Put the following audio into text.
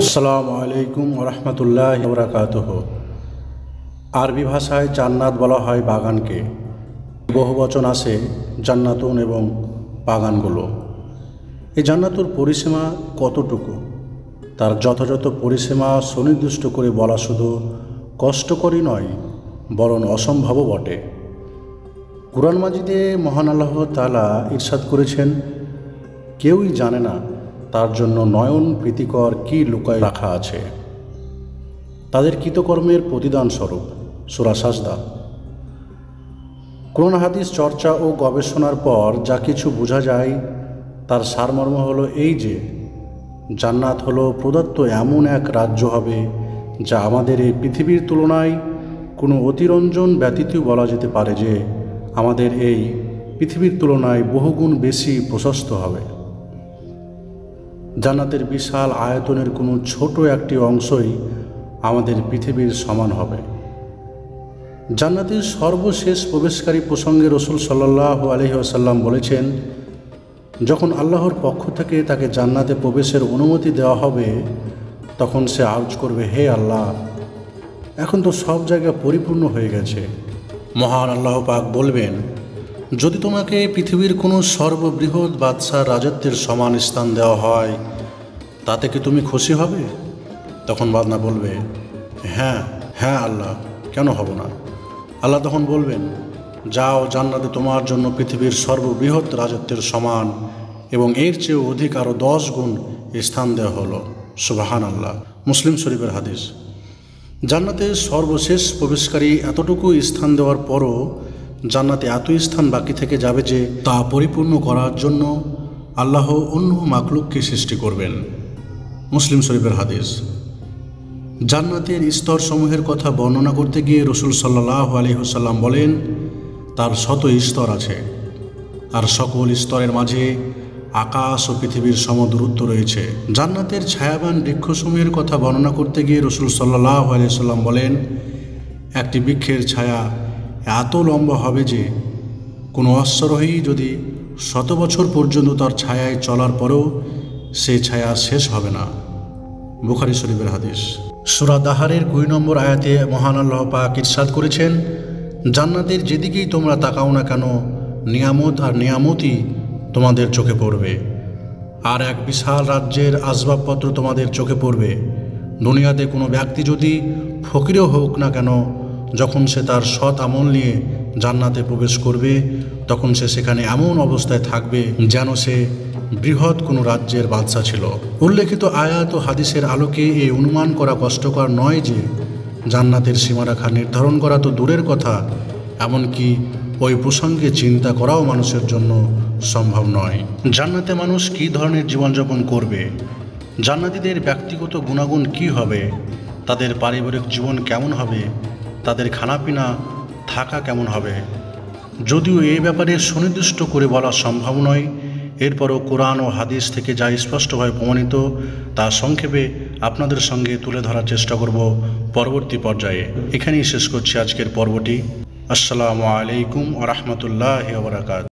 আসসালামু আলাইকুম ওরহমতুল্লাহি ওবরাকাতুহু। আরবি ভাষায় জান্নাত বলা হয় বাগানকে। বহুবচন আছে জান্নাতুন এবং বাগানগুলো। এই জান্নাতুর পরিসীমা কতটুকু, তার যথাযথ পরিসীমা সুনির্দিষ্ট করে বলা শুধু কষ্টকরই নয়, বরং অসম্ভবও বটে। কুরআন মাজিদে মহান আল্লাহ তাআলা ইরশাদ করেছেন, কেউই জানে না তার জন্য নয়ন প্রীতিকর কি লুকায় রাখা আছে তাদের কৃতকর্মের প্রতিদান স্বরূপ। সূরা সাজদা। কোরআন হাদিস চর্চা ও গবেষণার পর যা কিছু বোঝা যায় তার সারমর্ম হলো এই যে, জান্নাত হলো প্রদত্ত এমন এক রাজ্য হবে যা আমাদের এই পৃথিবীর তুলনায় কোনো অতিরঞ্জন ব্যতীত বলা যেতে পারে যে আমাদের এই পৃথিবীর তুলনায় বহুগুণ বেশি প্রশস্ত হবে। জান্নাতের বিশাল আয়তনের কোনো ছোট একটি অংশই আমাদের পৃথিবীর সমান হবে। জান্নাতের সর্বশেষ প্রবেশকারী প্রসঙ্গে রাসূল সাল্লাল্লাহু আলাইহি ওয়াসাল্লাম বলেছেন, যখন আল্লাহর পক্ষ থেকে তাকে জান্নাতে প্রবেশের অনুমতি দেওয়া হবে তখন সে আরজ করবে, হে আল্লাহ, এখন তো সব জায়গা পরিপূর্ণ হয়ে গেছে। মহান আল্লাহ পাক বলবেন, যদি তোমাকে পৃথিবীর কোনো সর্ববৃহৎ বাদশার রাজত্বের সমান স্থান দেওয়া হয় তাতে কি তুমি খুশি হবে? তখন বান্দা বলবে, হ্যাঁ হ্যাঁ আল্লাহ, কেন হব না। আল্লাহ তখন বলবেন, যাও, জান্নাতে তোমার জন্য পৃথিবীর সর্ববৃহৎ রাজত্বের সমান এবং এর চেয়েও অধিক আরও 10 গুণ স্থান দেওয়া হলো। সুবহান আল্লাহ। মুসলিম শরীফের হাদিস। জান্নাতের সর্বশেষ প্রবেশকারী এতটুকু স্থান দেওয়ার পরও জান্নাতে এত স্থান বাকি থেকে যাবে যে তা পরিপূর্ণ করার জন্য আল্লাহ অন্য মাখলুককে সৃষ্টি করবেন। মুসলিম শরীফের হাদিস। জান্নাতের স্তরসমূহের কথা বর্ণনা করতে গিয়ে রাসূল সাল্লাল্লাহু আলাইহি ওয়াসাল্লাম বলেন, তার শত স্তর আছে, আর সকল স্তরের মাঝে আকাশ ও পৃথিবীর সমদূরত্ব রয়েছে। জান্নাতের ছায়াবান বৃক্ষসমূহের কথা বর্ণনা করতে গিয়ে রাসূল সাল্লাল্লাহু আলাইহি ওয়াসাল্লাম বলেন, একটি বৃক্ষের ছায়া এত লম্বা হবে যে কোনো অশ্বারোহী যদি 100 বছর পর্যন্ত তার ছায়ায় চলার পরেও সে ছায়া শেষ হবে না। বুখারী শরীফের হাদিস। সূরা দাহারের 2 নম্বর আয়াতে মহান আল্লাহ পাক ইরশাদ করেছেন, জান্নাতের যেদিকেই তোমরা তাকাও না কেন নিয়ামত আর নিয়ামতই তোমাদের চোখে পড়বে, আর এক বিশাল রাজ্যের আসবাবপত্র তোমাদের চোখে পড়বে। দুনিয়াতে কোনো ব্যক্তি যদি ফকিরও হোক না কেন, যখন সে তার সৎ আমল নিয়ে জান্নাতে প্রবেশ করবে তখন সে সেখানে এমন অবস্থায় থাকবে যেন সে বৃহৎ কোনো রাজ্যের বাদশা ছিল। উল্লেখিত আয়াত ও হাদিসের আলোকে এই অনুমান করা কষ্টকর নয় যে জান্নাতের সীমারেখা নির্ধারণ করা তো দূরের কথা, এমনকি ওই প্রসঙ্গে চিন্তা করাও মানুষের জন্য সম্ভব নয়। জান্নাতে মানুষ কী ধরনের জীবনযাপন করবে, জান্নাতীদের ব্যক্তিগত গুণাগুণ কী হবে, তাদের পারিবারিক জীবন কেমন হবে, তাদের খানাপিনা থাকা কেমন হবে, যদিও এই ব্যাপারে সুনির্দিষ্ট করে বলা সম্ভব নয়, এরপরও কোরআন ও হাদিস থেকে যা স্পষ্টভাবে প্রমাণিত তা সংক্ষেপে আপনাদের সঙ্গে তুলে ধরার চেষ্টা করব পরবর্তী পর্যায়ে। এখানেই শেষ করছি আজকের পর্বটি। আসসালামু আলাইকুম ওয়া রাহমাতুল্লাহি ওয়া বারাকাতুহু।